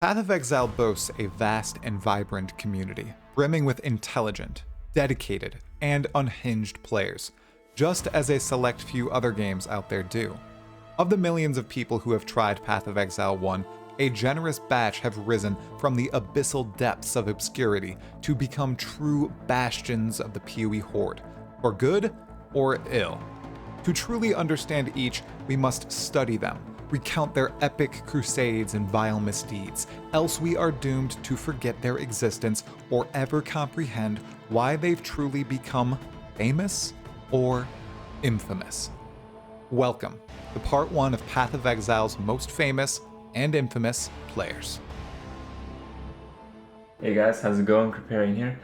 Path of Exile boasts a vast and vibrant community, brimming with intelligent, dedicated, and unhinged players, just as a select few other games out there do. Of the millions of people who have tried Path of Exile 1, a generous batch have risen from the abyssal depths of obscurity to become true bastions of the PoE horde, for good or ill. To truly understand each, we must study them, recount their epic crusades and vile misdeeds, else we are doomed to forget their existence or ever comprehend why they've truly become famous or infamous. Welcome to part 1 of Path of Exile's most famous and infamous players. Hey guys, how's it going? Kripparrian here.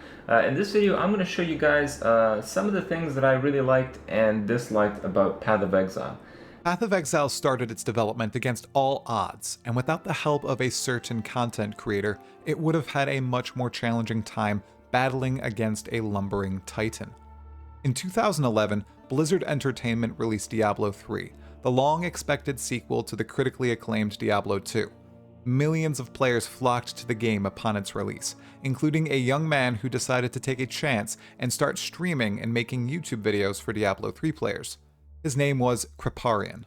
In this video, I'm going to show you guys some of the things that I really liked and disliked about Path of Exile. Path of Exile started its development against all odds, and without the help of a certain content creator, it would have had a much more challenging time battling against a lumbering titan. In 2011, Blizzard Entertainment released Diablo 3, the long-expected sequel to the critically acclaimed Diablo 2. Millions of players flocked to the game upon its release, including a young man who decided to take a chance and start streaming and making YouTube videos for Diablo 3 players. His name was Kripparrian.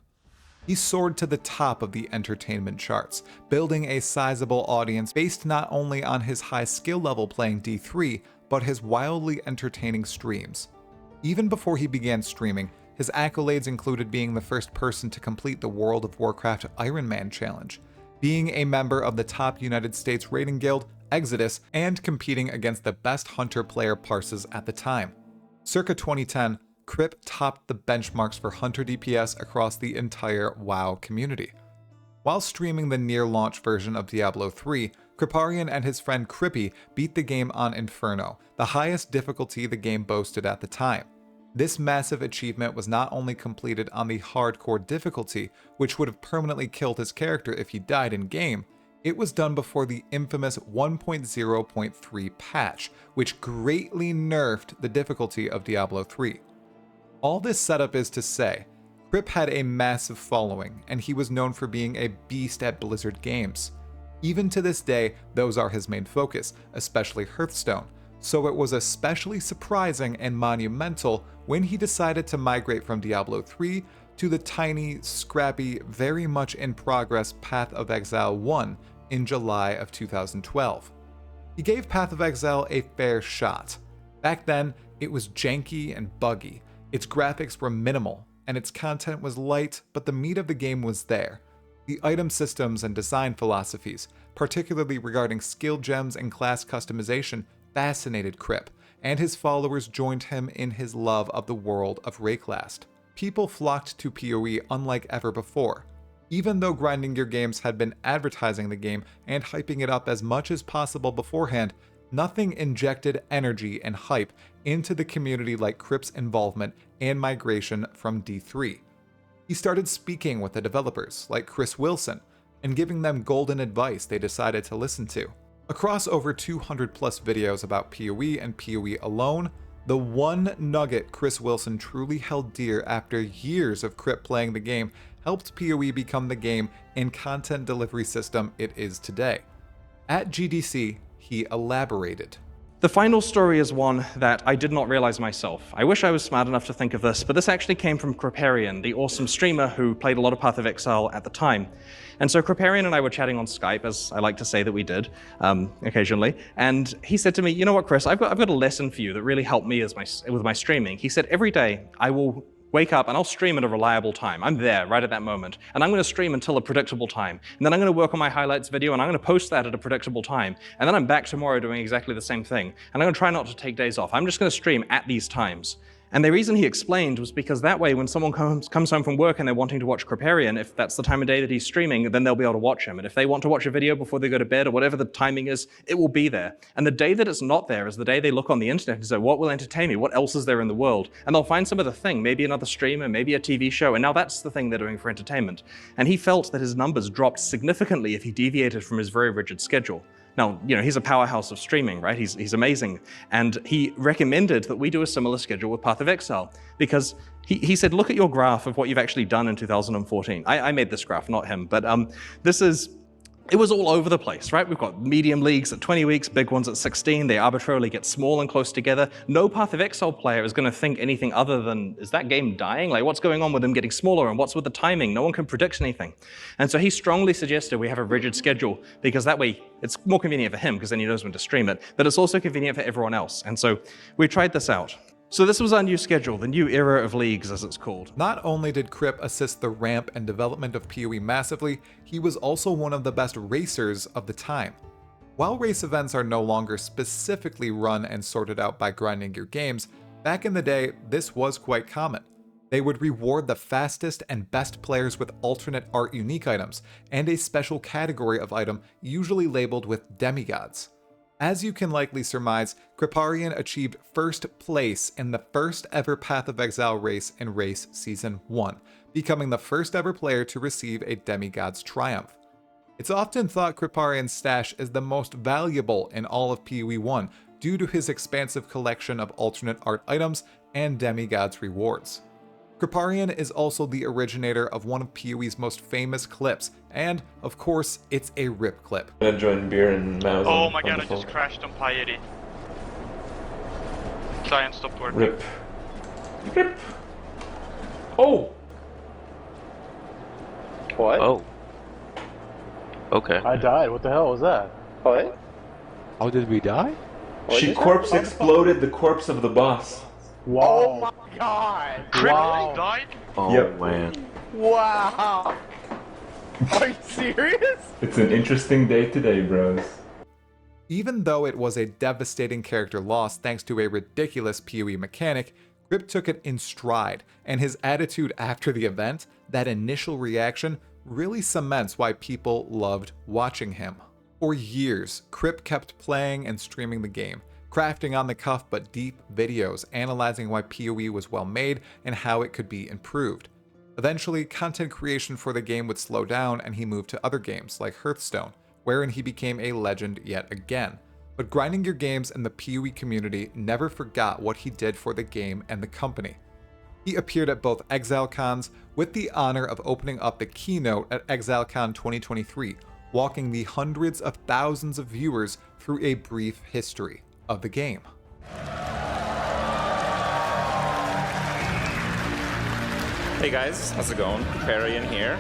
He soared to the top of the entertainment charts, building a sizable audience based not only on his high skill level playing D3, but his wildly entertaining streams. Even before he began streaming, his accolades included being the first person to complete the World of Warcraft Iron Man challenge, being a member of the top United States rating guild, Exodus, and competing against the best hunter player parses at the time. Circa 2010, Krip topped the benchmarks for hunter DPS across the entire WoW community. While streaming the near-launch version of Diablo 3, Kripparrian and his friend Krippy beat the game on Inferno, the highest difficulty the game boasted at the time. This massive achievement was not only completed on the hardcore difficulty, which would have permanently killed his character if he died in-game, it was done before the infamous 1.0.3 patch, which greatly nerfed the difficulty of Diablo 3. All this setup is to say, Krip had a massive following, and he was known for being a beast at Blizzard games. Even to this day, those are his main focus, especially Hearthstone, so it was especially surprising and monumental when he decided to migrate from Diablo 3 to the tiny, scrappy, very much in progress Path of Exile 1 in July of 2012. He gave Path of Exile a fair shot. Back then, it was janky and buggy. Its graphics were minimal, and its content was light, but the meat of the game was there. The item systems and design philosophies, particularly regarding skill gems and class customization, fascinated Krip, and his followers joined him in his love of the world of Rayclast. People flocked to PoE unlike ever before. Even though Grinding Gear Games had been advertising the game and hyping it up as much as possible beforehand, nothing injected energy and hype into the community like Krip's involvement and migration from D3. He started speaking with the developers, like Chris Wilson, and giving them golden advice they decided to listen to. Across over 200 plus videos about PoE and PoE alone, the one nugget Chris Wilson truly held dear after years of Krip playing the game helped PoE become the game and content delivery system it is today. At GDC, he elaborated. The final story is one that I did not realize myself. I wish I was smart enough to think of this, but this actually came from Kripparrian, the awesome streamer who played a lot of Path of Exile at the time. And so Kripparrian and I were chatting on Skype, as I like to say that we did, occasionally, and he said to me, you know what, Chris, I've got a lesson for you that really helped me with my streaming. He said, every day I will wake up and I'll stream at a reliable time. I'm there right at that moment. And I'm going to stream until a predictable time. And then I'm going to work on my highlights video and I'm going to post that at a predictable time. And then I'm back tomorrow doing exactly the same thing. And I'm going to try not to take days off. I'm just going to stream at these times. And the reason he explained was because that way when someone comes home from work and they're wanting to watch Kripparrian, if that's the time of day that he's streaming, then they'll be able to watch him. And if they want to watch a video before they go to bed or whatever the timing is, it will be there. And the day that it's not there is the day they look on the internet and say, what will entertain me? What else is there in the world? And they'll find some other thing, maybe another streamer, maybe a TV show, and now that's the thing they're doing for entertainment. And he felt that his numbers dropped significantly if he deviated from his very rigid schedule. Now, he's a powerhouse of streaming, right? He's amazing. And he recommended that we do a similar schedule with Path of Exile because he said, look at your graph of what you've actually done in 2014. I made this graph, not him, but this is it was all over the place, right? We've got medium leagues at 20 weeks, big ones at 16. They arbitrarily get small and close together. No Path of Exile player is going to think anything other than, is that game dying? Like, what's going on with them getting smaller, and what's with the timing? No one can predict anything. And so he strongly suggested we have a rigid schedule, because that way it's more convenient for him, because then he knows when to stream it, but it's also convenient for everyone else. And so we tried this out. So this was our new schedule, the new era of leagues, as it's called. Not only did Kripp assist the ramp and development of PoE massively, he was also one of the best racers of the time. While race events are no longer specifically run and sorted out by grinding your games, back in the day, this was quite common. They would reward the fastest and best players with alternate art unique items, and a special category of item usually labeled with demigods. As you can likely surmise, Kripparrian achieved first place in the first ever Path of Exile race in Race Season 1, becoming the first ever player to receive a Demigod's Triumph. It's often thought Kripparrian's stash is the most valuable in all of PoE 1 due to his expansive collection of alternate art items and Demigod's rewards. Kripparrian is also the originator of one of PoE's most famous clips, and, of course, it's a rip clip. I'm gonna join beer and mouse. Oh my god, I just crashed on Piety. Client stopped working. Rip. Rip. Oh! What? Oh. Okay. I died. What the hell was that? What? How did we die? She corpse exploded the corpse of the boss. Wow. Oh my god! Crip Wow. died? Oh Yep. man. Wow. Are you serious? It's an interesting day today, bros. Even though it was a devastating character loss thanks to a ridiculous PoE mechanic, Kripp took it in stride, and his attitude after the event, that initial reaction, really cements why people loved watching him. For years, Kripp kept playing and streaming the game, crafting on the cuff but deep videos analyzing why PoE was well made and how it could be improved. Eventually, content creation for the game would slow down and he moved to other games like Hearthstone, wherein he became a legend yet again. But grinding your games and the PoE community never forgot what he did for the game and the company. He appeared at both ExileCons with the honor of opening up the keynote at ExileCon 2023, walking the hundreds of thousands of viewers through a brief history of the game. Hey guys, how's it going? Kripparrian here.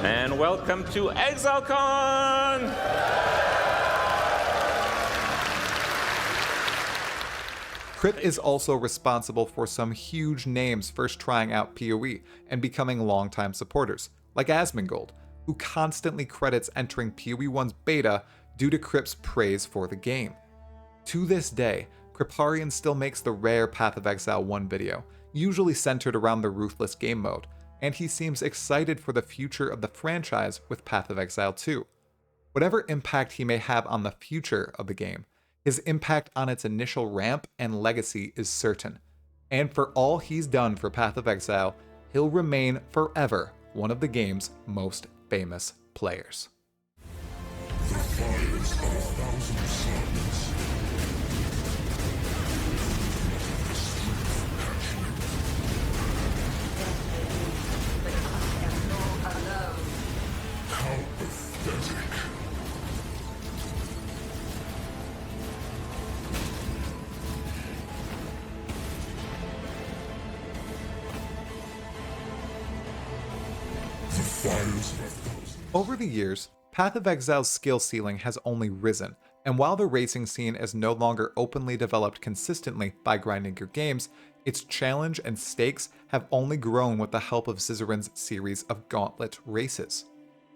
And welcome to ExileCon! Kripp is also responsible for some huge names first trying out PoE and becoming longtime supporters, like Asmongold, who constantly credits entering PoE 1's beta due to Kripp's praise for the game. To this day, Kripparrian still makes the rare Path of Exile 1 video, usually centered around the Ruthless game mode, and he seems excited for the future of the franchise with Path of Exile 2. Whatever impact he may have on the future of the game, his impact on its initial ramp and legacy is certain. And for all he's done for Path of Exile, he'll remain forever one of the game's most famous players. The fires of 1,000 suns. How pathetic. The fires of 1,000. Over the years, Path of Exile's skill ceiling has only risen, and while the racing scene is no longer openly developed consistently by grinding your games, its challenge and stakes have only grown with the help of Scissorin's series of gauntlet races.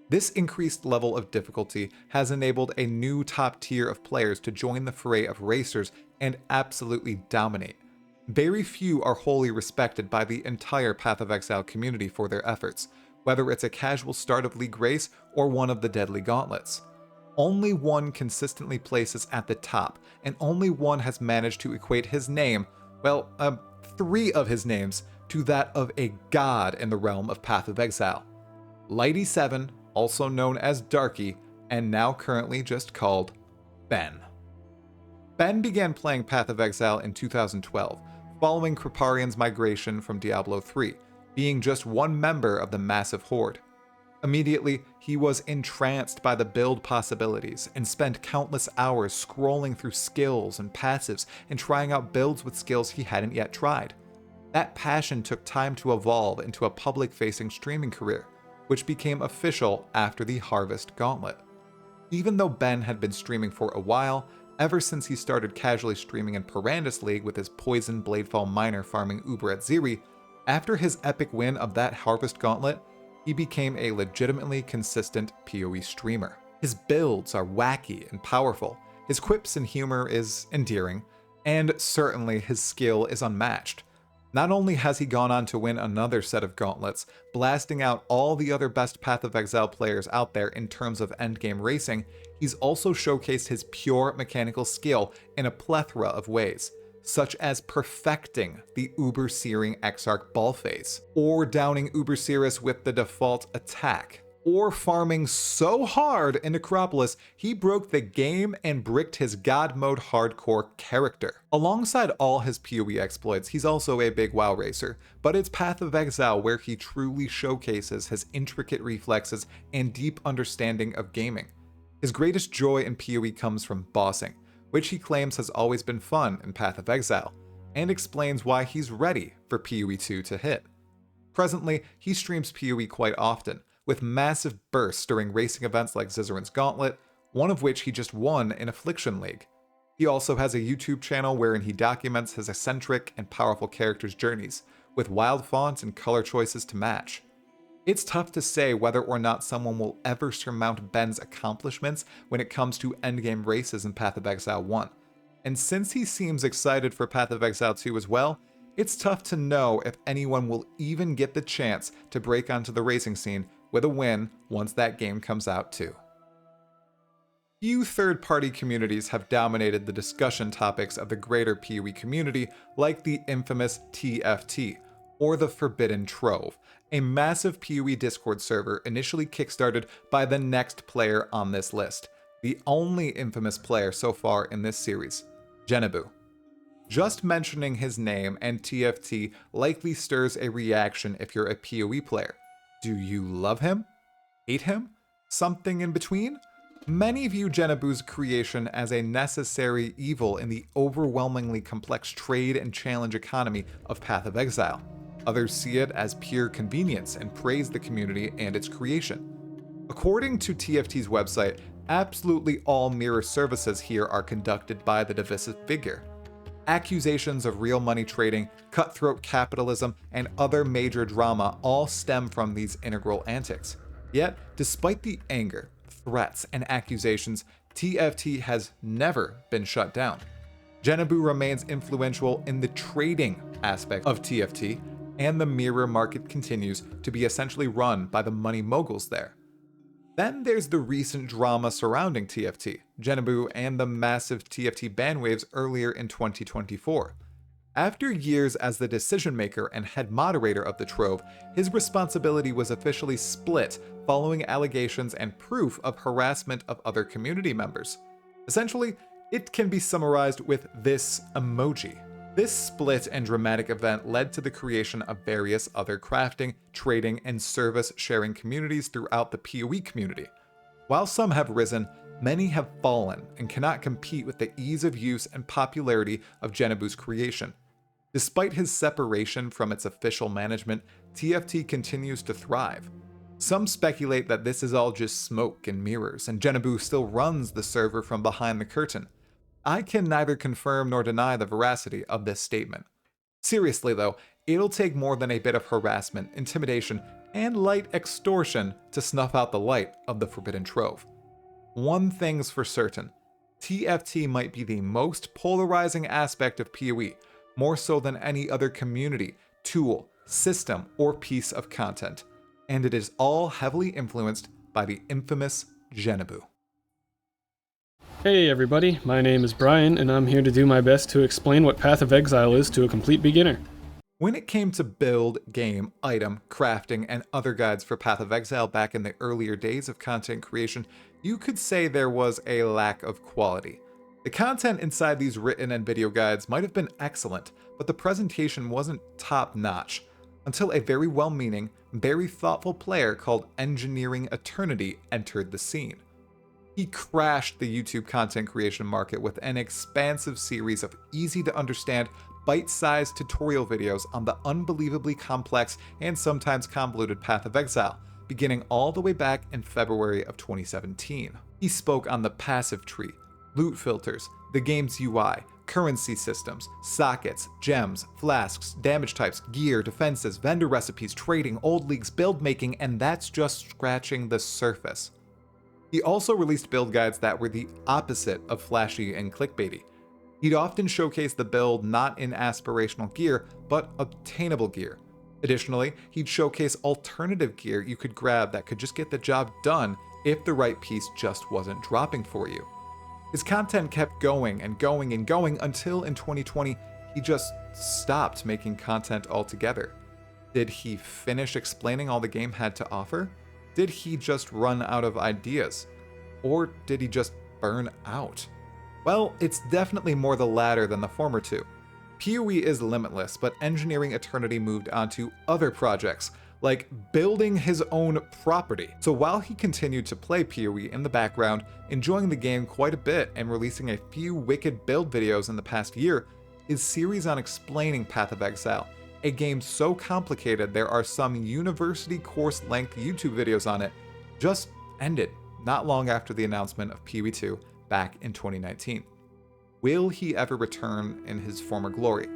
This increased level of difficulty has enabled a new top tier of players to join the fray of racers and absolutely dominate. Very few are wholly respected by the entire Path of Exile community for their efforts, whether it's a casual start of League race or one of the deadly gauntlets. Only one consistently places at the top, and only one has managed to equate his name, well, 3 of his names, to that of a god in the realm of Path of Exile. Lighty7, also known as Darky, and now currently just called Ben. Ben began playing Path of Exile in 2012, following Kripparrian's migration from Diablo 3, being just one member of the massive horde. Immediately, he was entranced by the build possibilities and spent countless hours scrolling through skills and passives and trying out builds with skills he hadn't yet tried. That passion took time to evolve into a public-facing streaming career, which became official after the Harvest Gauntlet. Even though Ben had been streaming for a while, ever since he started casually streaming in Perandus League with his Poison Bladefall Miner farming Uber at Ziri, after his epic win of that Harvest Gauntlet, he became a legitimately consistent PoE streamer. His builds are wacky and powerful, his quips and humor is endearing, and certainly his skill is unmatched. Not only has he gone on to win another set of gauntlets, blasting out all the other best Path of Exile players out there in terms of endgame racing, he's also showcased his pure mechanical skill in a plethora of ways, such as perfecting the Uber-searing Exarch ball phase, or downing Uber-Cirrus with the default attack, or farming so hard in Necropolis he broke the game and bricked his God Mode hardcore character. Alongside all his PoE exploits, he's also a big WoW racer, but it's Path of Exile where he truly showcases his intricate reflexes and deep understanding of gaming. His greatest joy in PoE comes from bossing, which he claims has always been fun in Path of Exile, and explains why he's ready for PoE 2 to hit. Presently, he streams PoE quite often, with massive bursts during racing events like Zizzarin's Gauntlet, one of which he just won in Affliction League. He also has a YouTube channel wherein he documents his eccentric and powerful characters' journeys, with wild fonts and color choices to match. It's tough to say whether or not someone will ever surmount Ben's accomplishments when it comes to endgame races in Path of Exile 1, and since he seems excited for Path of Exile 2 as well, it's tough to know if anyone will even get the chance to break onto the racing scene with a win once that game comes out too. Few third-party communities have dominated the discussion topics of the greater PoE community like the infamous TFT, or the Forbidden Trove, a massive PoE Discord server initially kickstarted by the next player on this list, the only infamous player so far in this series, JeNebu. Just mentioning his name and TFT likely stirs a reaction if you're a PoE player. Do you love him? Hate him? Something in between? Many view JeNebu's creation as a necessary evil in the overwhelmingly complex trade and challenge economy of Path of Exile. Others see it as pure convenience and praise the community and its creation. According to TFT's website, absolutely all mirror services here are conducted by the divisive figure. Accusations of real money trading, cutthroat capitalism, and other major drama all stem from these integral antics. Yet, despite the anger, threats, and accusations, TFT has never been shut down. JeNebu remains influential in the trading aspect of TFT, and the mirror market continues to be essentially run by the money moguls there. Then there's the recent drama surrounding TFT, JeNebu, and the massive TFT ban waves earlier in 2024. After years as the decision maker and head moderator of the Trove, his responsibility was officially split following allegations and proof of harassment of other community members. Essentially, it can be summarized with this emoji. This split and dramatic event led to the creation of various other crafting, trading, and service-sharing communities throughout the PoE community. While some have risen, many have fallen and cannot compete with the ease of use and popularity of JeNebu's creation. Despite his separation from its official management, TFT continues to thrive. Some speculate that this is all just smoke and mirrors, and JeNebu still runs the server from behind the curtain. I can neither confirm nor deny the veracity of this statement. Seriously though, it'll take more than a bit of harassment, intimidation, and light extortion to snuff out the light of the Forbidden Trove. One thing's for certain, TFT might be the most polarizing aspect of PoE, more so than any other community, tool, system, or piece of content, and it is all heavily influenced by the infamous JeNebu. Hey everybody, my name is Brian, and I'm here to do my best to explain what Path of Exile is to a complete beginner. When it came to build, game, item, crafting, and other guides for Path of Exile back in the earlier days of content creation, you could say there was a lack of quality. The content inside these written and video guides might have been excellent, but the presentation wasn't top-notch, until a very well-meaning, very thoughtful player called Engineering Eternity entered the scene. He crashed the YouTube content creation market with an expansive series of easy-to-understand, bite-sized tutorial videos on the unbelievably complex and sometimes convoluted Path of Exile, beginning all the way back in February of 2017. He spoke on the passive tree, loot filters, the game's UI, currency systems, sockets, gems, flasks, damage types, gear, defenses, vendor recipes, trading, old leagues, build making, and that's just scratching the surface. He also released build guides that were the opposite of flashy and clickbaity. He'd often showcase the build not in aspirational gear, but obtainable gear. Additionally, he'd showcase alternative gear you could grab that could just get the job done if the right piece just wasn't dropping for you. His content kept going and going and going until in 2020, he just stopped making content altogether. Did he finish explaining all the game had to offer? Did he just run out of ideas? Or did he just burn out? Well, it's definitely more the latter than the former two. PoE is limitless, but Engineering Eternity moved on to other projects, like building his own property. So while he continued to play PoE in the background, enjoying the game quite a bit and releasing a few wicked build videos in the past year, his series on explaining Path of Exile, a game so complicated there are some university course-length YouTube videos on it, just ended not long after the announcement of PoE 2 back in 2019. Will he ever return in his former glory?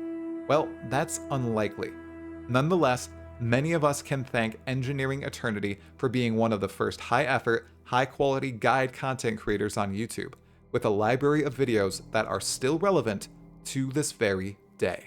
Well, that's unlikely. Nonetheless, many of us can thank Engineering Eternity for being one of the first high-effort, high-quality guide content creators on YouTube, with a library of videos that are still relevant to this very day.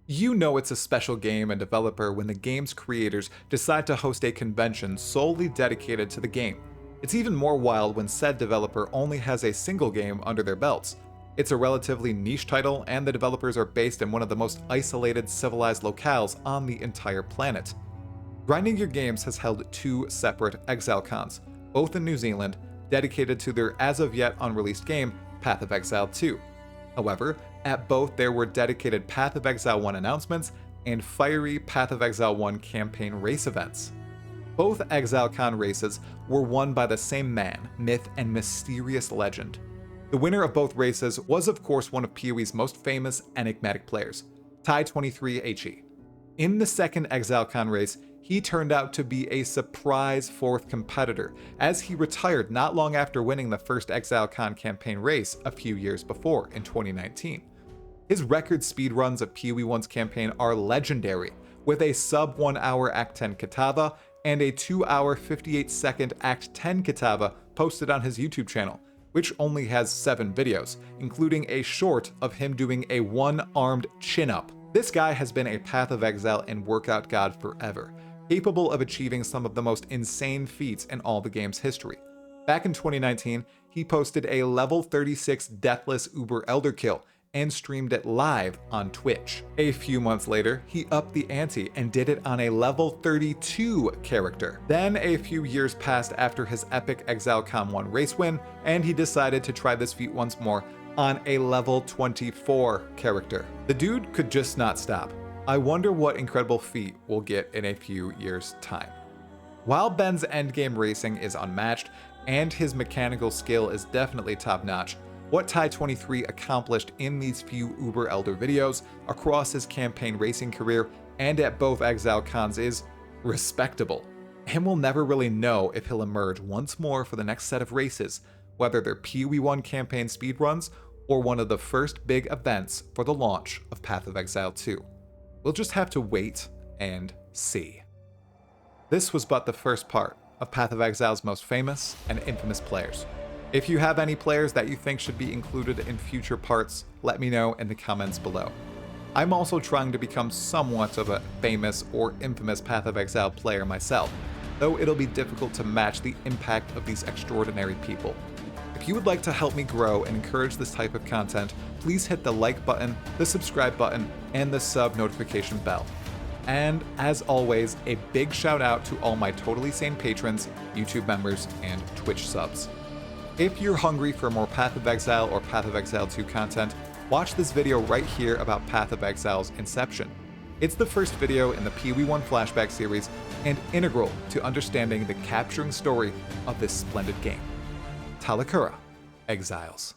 You know it's a special game and developer when the game's creators decide to host a convention solely dedicated to the game. It's even more wild when said developer only has a single game under their belts. It's a relatively niche title, and the developers are based in one of the most isolated civilized locales on the entire planet. Grinding Gear Games has held 2 separate ExileCons, both in New Zealand, dedicated to their as-of-yet unreleased game, Path of Exile 2. However, at both there were dedicated Path of Exile 1 announcements and fiery Path of Exile 1 campaign race events. Both ExileCon races were won by the same man, myth, and mysterious legend. The winner of both races was of course one of PoE's most famous enigmatic players, Ty23HE. In the second ExileCon race, he turned out to be a surprise 4th competitor, as he retired not long after winning the first ExileCon campaign race a few years before, in 2019. His record speedruns of PoE 1's campaign are legendary, with a sub 1 hour Act 10 Katava and a 2 hour 58 second Act 10 Katava posted on his YouTube channel, which only has 7 videos, including a short of him doing a one-armed chin-up. This guy has been a Path of Exile and workout god forever, capable of achieving some of the most insane feats in all the game's history. Back in 2019, he posted a level 36 Deathless Uber Elder kill and streamed it live on Twitch. A few months later, he upped the ante and did it on a level 32 character. Then a few years passed after his epic ExileCon 1 race win, and he decided to try this feat once more on a level 24 character. The dude could just not stop. I wonder what incredible feat we'll get in a few years' time. While Ben's endgame racing is unmatched, and his mechanical skill is definitely top-notch, what Ty23 accomplished in these few Uber Elder videos across his campaign racing career and at both ExileCons is respectable, and we'll never really know if he'll emerge once more for the next set of races, whether they're PoE 1 campaign speedruns or one of the first big events for the launch of Path of Exile 2. We'll just have to wait and see. This was but the first part of Path of Exile's most famous and infamous players. If you have any players that you think should be included in future parts, let me know in the comments below. I'm also trying to become somewhat of a famous or infamous Path of Exile player myself, though it'll be difficult to match the impact of these extraordinary people. If you would like to help me grow and encourage this type of content, please hit the like button, the subscribe button, and the sub notification bell. And as always, a big shout out to all my Totally Sane patrons, YouTube members, and Twitch subs. If you're hungry for more Path of Exile or Path of Exile 2 content, watch this video right here about Path of Exile's inception. It's the first video in the PoE1 flashback series and integral to understanding the capturing story of this splendid game. Talkative Exiles.